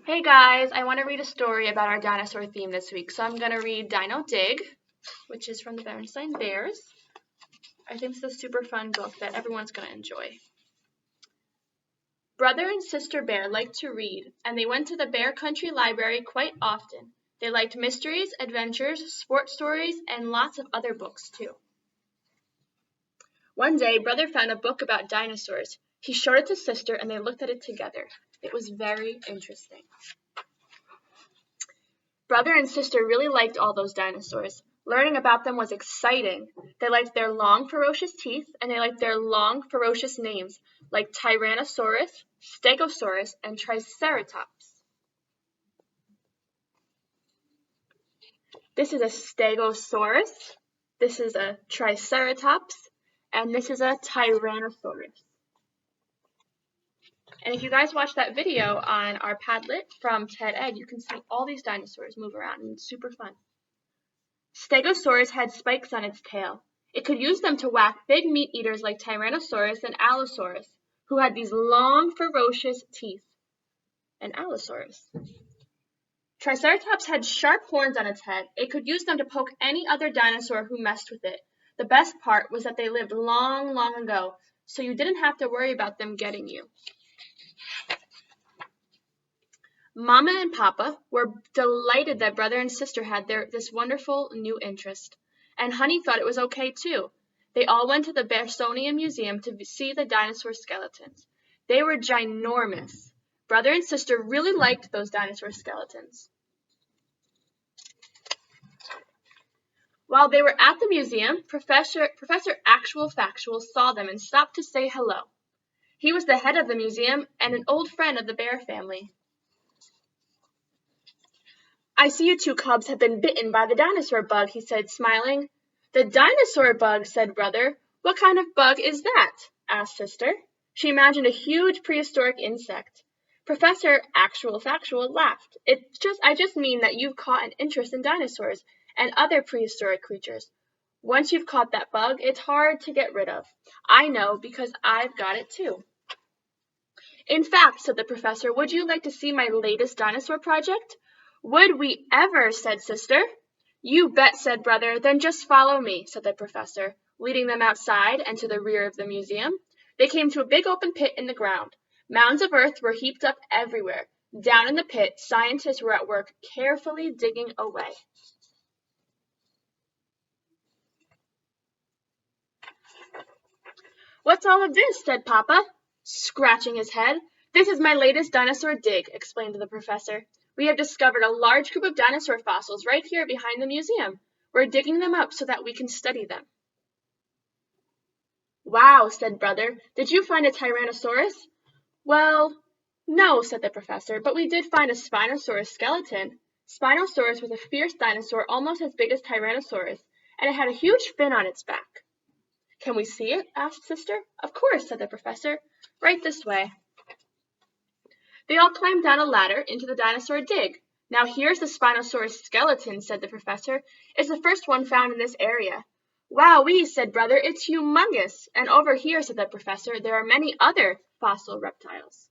Hey guys, I want to read a story about our dinosaur theme this week. So I'm going to read Dino Dig, which is from the Berenstein Bears. I think it's a super fun book that everyone's going to enjoy. Brother and sister bear liked to read, and they went to the Bear Country Library quite often. They liked mysteries, adventures, sport stories, and lots of other books too. One day, Brother found a book about dinosaurs. He showed it to sister, and they looked at it together. It was very interesting. Brother and sister really liked all those dinosaurs. Learning about them was exciting. They liked their long, ferocious teeth, and they liked their long, ferocious names, like Tyrannosaurus, Stegosaurus, and Triceratops. This is a Stegosaurus, this is a Triceratops, and this is a Tyrannosaurus. And if you guys watch that video on our Padlet from TED Ed, you can see all these dinosaurs move around, and it's super fun. Stegosaurus had spikes on its tail. It could use them to whack big meat eaters like Tyrannosaurus and Allosaurus, who had these long, ferocious teeth. And Allosaurus. Triceratops had sharp horns on its head. It could use them to poke any other dinosaur who messed with it. The best part was that they lived long, long ago, so you didn't have to worry about them getting you. Mama and Papa were delighted that brother and sister had this wonderful new interest. And Honey thought it was okay too. They all went to the Berenstein Museum to see the dinosaur skeletons. They were ginormous. Brother and sister really liked those dinosaur skeletons. While they were at the museum, Professor Actual Factual saw them and stopped to say hello. He was the head of the museum and an old friend of the bear family. "I see you two cubs have been bitten by the dinosaur bug," he said, smiling. "The dinosaur bug," said Brother. "What kind of bug is that?" asked Sister. She imagined a huge prehistoric insect. Professor Actual Factual laughed. I just mean that you've caught an interest in dinosaurs and other prehistoric creatures. Once you've caught that bug, it's hard to get rid of. I know because I've got it too." "In fact," said the professor, "would you like to see my latest dinosaur project?" "Would we ever?" said Sister. "You bet," said Brother. "Then just follow me," said the professor, leading them outside and to the rear of the museum. They came to a big open pit in the ground. Mounds of earth were heaped up everywhere. Down in the pit, scientists were at work carefully digging away. "What's all of this?" said Papa, scratching his head. "This is my latest dinosaur dig," explained the professor. "We have discovered a large group of dinosaur fossils right here behind the museum. We're digging them up so that we can study them." "Wow," said Brother. "Did you find a Tyrannosaurus?" "Well, no," said the professor, "but we did find a Spinosaurus skeleton." Spinosaurus was a fierce dinosaur almost as big as Tyrannosaurus, and it had a huge fin on its back. "Can we see it?" asked Sister. "Of course," said the professor. "Right this way." They all climbed down a ladder into the dinosaur dig. "Now here's the Spinosaurus skeleton," said the professor. "It's the first one found in this area." "Wowee," said Brother, "it's humongous." "And over here," said the professor, "there are many other fossil reptiles."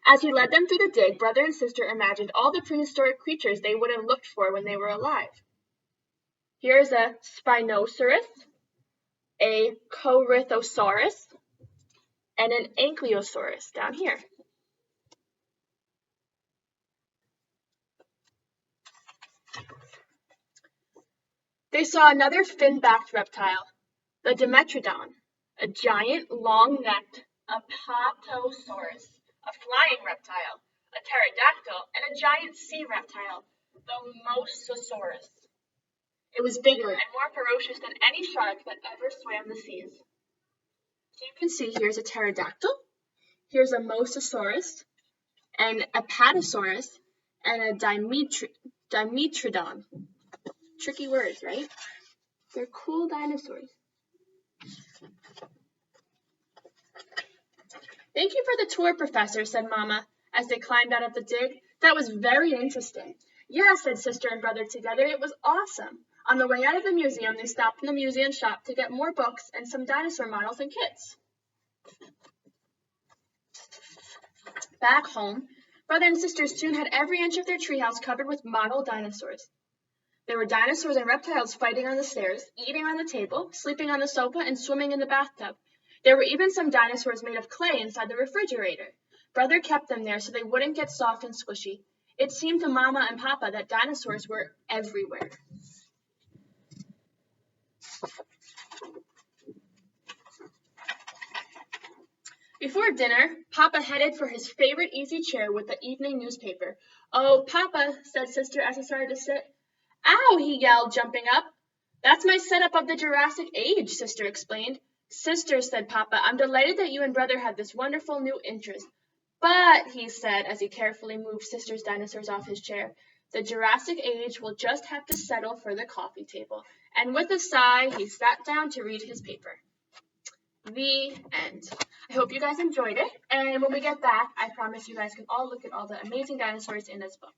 As he led them through the dig, Brother and Sister imagined all the prehistoric creatures they would have looked for when they were alive. Here's a Spinosaurus, a Corythosaurus, and an Ankylosaurus down here. They saw another fin-backed reptile, the Dimetrodon, a giant, long-necked Apatosaurus, a flying reptile, a pterodactyl, and a giant sea reptile, the Mosasaurus. It was bigger and more ferocious than any shark that ever swam the seas. So you can see here's a pterodactyl, here's a Mosasaurus, an Apatosaurus, and a Dimetrodon. Tricky words, right? They're cool dinosaurs. "Thank you for the tour, Professor," said Mama, as they climbed out of the dig. "That was very interesting." "Yeah," said Sister and Brother together. "It was awesome." On the way out of the museum, they stopped in the museum shop to get more books and some dinosaur models and kits. Back home, Brother and sister soon had every inch of their treehouse covered with model dinosaurs. There were dinosaurs and reptiles fighting on the stairs, eating on the table, sleeping on the sofa, and swimming in the bathtub. There were even some dinosaurs made of clay inside the refrigerator. Brother kept them there so they wouldn't get soft and squishy. It seemed to Mama and Papa that dinosaurs were everywhere. Before dinner, Papa headed for his favorite easy chair with the evening newspaper. "Oh, Papa," said Sister as he started to sit. "Ow!" he yelled, jumping up. "That's my setup of the Jurassic Age," Sister explained. "Sister," said Papa, "I'm delighted that you and Brother have this wonderful new interest. But," he said as he carefully moved Sister's dinosaurs off his chair, "the Jurassic Age will just have to settle for the coffee table." And with a sigh, he sat down to read his paper. The end. I hope you guys enjoyed it, and when we get back, I promise you guys can all look at all the amazing dinosaurs in this book.